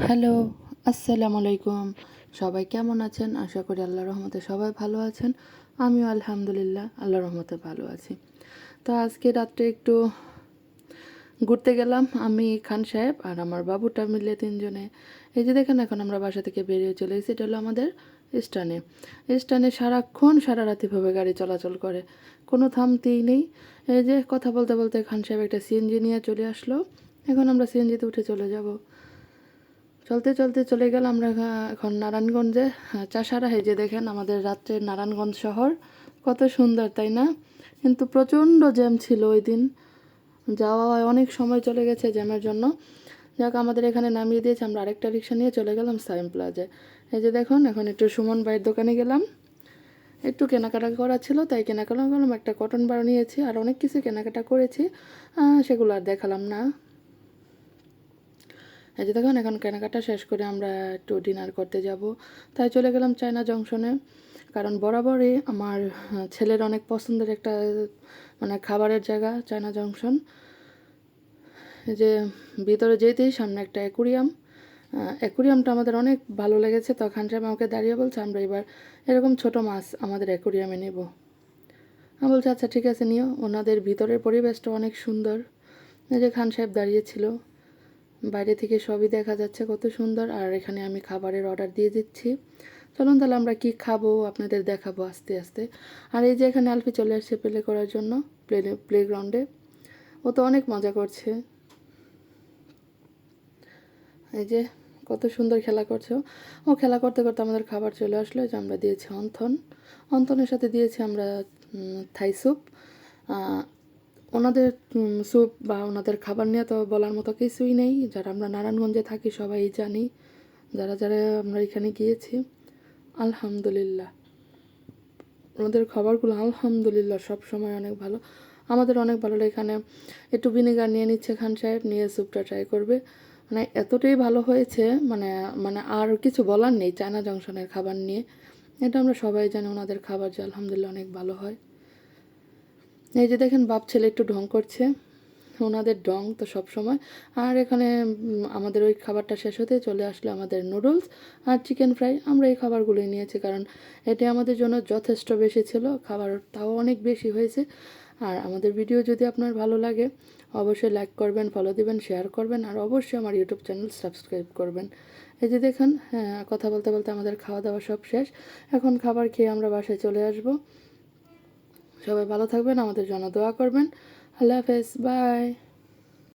Hello, আসসালামু আলাইকুম। সবাই কেমন আছেন? আশা করি আল্লাহর রহমতে সবাই ভালো আছেন। আমিও আলহামদুলিল্লাহ আল্লাহর রহমতে ভালো আছি। তো আজকে রাত্রে একটু ঘুরতে গেলাম আমি, খান সাহেব আর আমার বাবুটা মিলে তিনজনে। এই যে দেখেন এখন আমরা বাসা থেকে বেরিয়ে চলে এসেছি। এটা হলো আমাদের স্টানে। স্টানে সারাক্ষণ সারা রাতিভাবে গাড়ি চলাচল করে, কোনো থামতেই নেই। এই যে কথা বলতে বলতে খান সাহেব একটা সিএনজি নিয়ে চলে আসলো। এখন আমরা সিএনজিতে উঠে চলে যাব। চলতে চলতে চলে গেলাম আমরা এখন নারায়ণগঞ্জে। চাষারা, এই যে দেখেন আমাদের রাত্রের নারায়ণগঞ্জ শহর কত সুন্দর, তাই না? কিন্তু প্রচণ্ড জ্যাম ছিল ওই দিন, যাওয়ায় অনেক সময় চলে গেছে জ্যামের জন্য। যাক, আমাদের এখানে নামিয়ে দিয়েছে, আমরা আরেকটা রিক্সা নিয়ে চলে গেলাম সাইম প্লাজায়। এই যে দেখুন এখন একটু সুমন ভাইয়ের দোকানে গেলাম, একটু কেনাকাটা করা ছিল তাই কেনাকাটা করলাম। একটা কটন বার নিয়েছি আর অনেক কিছু কেনাকাটা করেছি, সেগুলো আর দেখালাম না। এই যে দেখুন এখন কেনাকাটা শেষ করে আমরা একটু ডিনার করতে যাব, তাই চলে গেলাম চায়না জংশনে। কারণ বরাবরই আমার ছেলের অনেক পছন্দের একটা খাবারের জায়গা চায়না জংশন। এই যে ভিতরে যেতেই সামনে একটা অ্যাকুরিয়াম। অ্যাকুরিয়ামটা আমাদের অনেক ভালো লেগেছে, তো খান সাহেব আমাকে দাঁড়িয়ে বলছে আমরা এবার এরকম ছোট মাছ আমাদের অ্যাকুরিয়ামে নেব। আমি বলছি আচ্ছা ঠিক আছে নিও। ওনাদের ভিতরের পরিবেশটা অনেক সুন্দর। এই যে খান সাহেব দাঁড়িয়েছিল, বাইরে থেকে সবই দেখা যাচ্ছে কত সুন্দর। আর এখানে আমি খাবারের অর্ডার দিয়ে দিচ্ছি। চলুন তাহলে আমরা কি খাবো আপনাদের দেখাবো আস্তে আস্তে। আর এই যে এখানে আলফি চলে আসছে প্লে করার জন্য প্লেগ্রাউন্ডে। ও তো অনেক মজা করছে, এই যে কত সুন্দর খেলা করছে ও। খেলা করতে করতে আমাদের খাবার চলে আসলো। যে আমরা দিয়েছি অন্থন, অন্থনের সাথে দিয়েছি আমরা থাই স্যুপ। ওনাদের স্যুপ বা ওনাদের খাবার নিয়ে তো বলার মতো কিছুই নেই। যারা আমরা নারায়ণগঞ্জে থাকি সবাই জানি, যারা যারা আমরা এখানে গিয়েছি। আলহামদুলিল্লাহ ওনাদের খাবারগুলো আলহামদুলিল্লাহ সব সময় অনেক ভালো, আমাদের অনেক ভালো লাগে। এখানে একটু ভিনেগার নিয়ে নিচ্ছে খান সাহেব, নিয়ে স্যুপটা ট্রাই করবে। এতটাই ভালো হয়েছে, মানে মানে আর কিছু বলার নেই চায়না জংশনের খাবার নিয়ে। এটা আমরা সবাই জানি ওনাদের খাবার যে আলহামদুলিল্লাহ অনেক ভালো হয়। এই যে দেখেন বাপ ছেলে একটু ঢং করছে, ওনাদের ঢং তো সব সময়। আর এখানে আমাদের ওই খাবারটা শেষ হতে চলে আসলো আমাদের নুডলস আর চিকেন ফ্রাই। আমরা এই খাবারগুলোই নিয়েছি কারণ এটি আমাদের জন্য যথেষ্ট বেশি ছিল, খাবার তাও অনেক বেশি হয়েছে। আর আমাদের ভিডিও যদি আপনার ভালো লাগে অবশ্যই লাইক করবেন, ফলো দিবেন, শেয়ার করবেন আর অবশ্যই আমার ইউটিউব চ্যানেল সাবস্ক্রাইব করবেন। এই যে দেখেন, হ্যাঁ, কথা বলতে বলতে আমাদের খাওয়া দাওয়া সব শেষ। এখন খাবার খেয়ে আমরা বাসায় চলে আসব। সবাই ভালো থাকবেন, আমাদের জন্য দোয়া করবেন। আল্লাহ হাফেজ, বাই।